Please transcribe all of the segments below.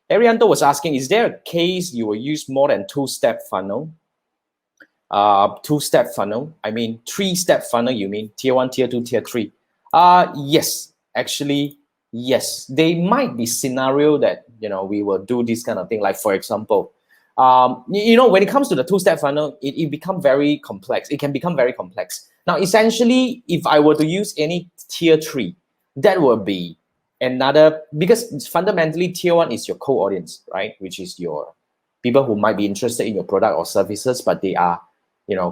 Arianto was asking, is there a case you will use more than two-step funnel? Two-step funnel, I mean three-step funnel, you mean tier 1, tier 2, tier 3? Yes, actually, yes. They might be scenario that, we will do this kind of thing. Like, for example, when it comes to the two-step funnel, it become very complex. It can become very complex. Now, essentially, if I were to use any tier 3, that would be another, because fundamentally tier 1 is your core audience, right? Which is your people who might be interested in your product or services, but they are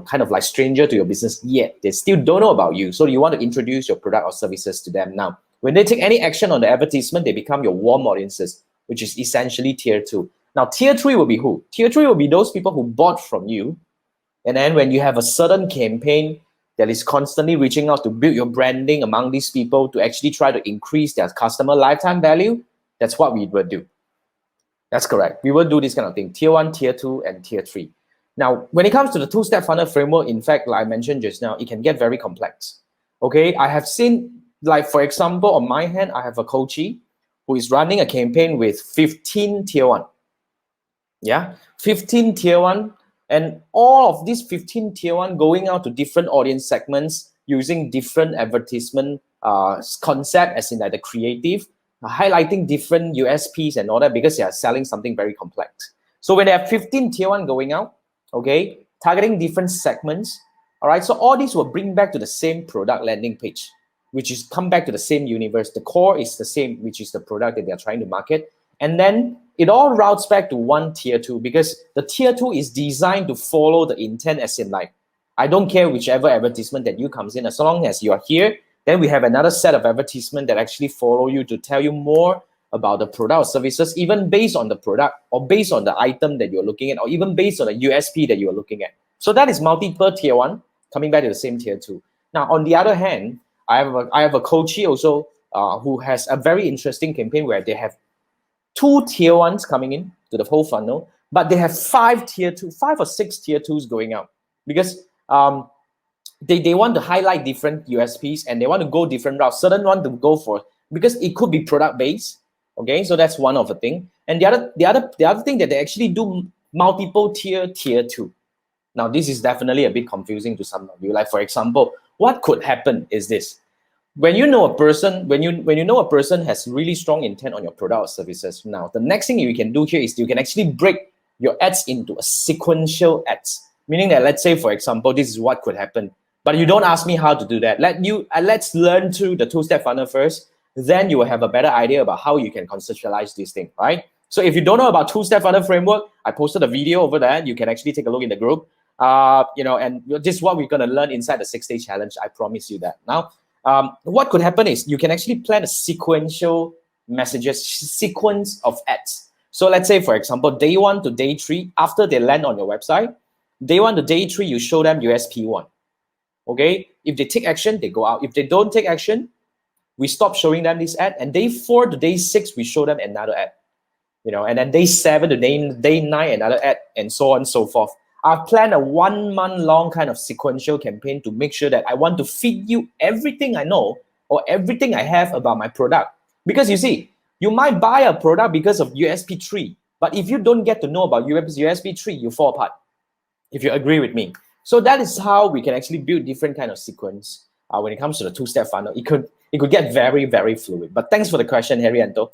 kind of like stranger to your business yet. They still don't know about you. So you want to introduce your product or services to them. Now, when they take any action on the advertisement, they become your warm audiences, which is essentially tier 2. Now, tier 3 will be who? Tier 3 will be those people who bought from you. And then when you have a certain campaign that is constantly reaching out to build your branding among these people to actually try to increase their customer lifetime value, that's what we will do. That's correct. We will do this kind of thing, tier 1, tier 2, and tier 3. Now, when it comes to the two-step funnel framework, in fact, like I mentioned just now, it can get very complex. Okay, I have seen, like for example, on my hand, I have a coachee who is running a campaign with 15 tier 1. Yeah, 15 tier 1, and all of these 15 tier 1 going out to different audience segments using different advertisement concept, as in like the creative, highlighting different USPs and all that, because they are selling something very complex. So when they have 15 tier 1 going out, okay, targeting different segments, all right, so all these will bring back to the same product landing page, which is come back to the same universe. The core is the same, which is the product that they're trying to market. And then it all routes back to one tier 2, because the tier 2 is designed to follow the intent, as in like, I don't care whichever advertisement that you comes in, as long as you are here, then we have another set of advertisement that actually follow you to tell you more about the product or services, even based on the product or based on the item that you're looking at, or even based on the USP that you're looking at. So that is multiple tier 1 coming back to the same tier 2. Now, on the other hand, I have a coachee also who has a very interesting campaign where they have 2 tier 1s coming in to the whole funnel, but they have 5 or 6 tier 2s going out, because they want to highlight different USPs and they want to go different routes. Certain one to go for, because it could be product based. Okay, so that's one of the thing. And the other thing that they actually do multiple tier 2. Now, this is definitely a bit confusing to some of you. Like, for example, what could happen is this. When you know a person, when you know a person has really strong intent on your product or services, now the next thing you can do here is you can actually break your ads into a sequential ads. Meaning that, let's say, for example, this is what could happen. But you don't ask me how to do that. Let's learn through the two-step funnel first. Then you will have a better idea about how you can conceptualize this thing, right? So if you don't know about two-step funnel framework, I posted a video over there. You can actually take a look in the group. And this is what we're going to learn inside the 6-day challenge. I promise you that. Now, what could happen is you can actually plan a sequential messages, sequence of ads. So let's say, for example, day 1 to day 3, after they land on your website, day 1 to day 3, you show them USP 1. Okay, if they take action, they go out. If they don't take action, we stop showing them this ad. And day 4 to day 6, we show them another ad. And then day 7 to day 9, another ad, and so on and so forth. I've planned a 1 month long kind of sequential campaign to make sure that I want to feed you everything I know or everything I have about my product. Because you see, you might buy a product because of USP 3, but if you don't get to know about USP 3, you fall apart, if you agree with me. So that is how we can actually build different kind of sequence when it comes to the two-step funnel. It could get very, very fluid. But thanks for the question, Harry Anto.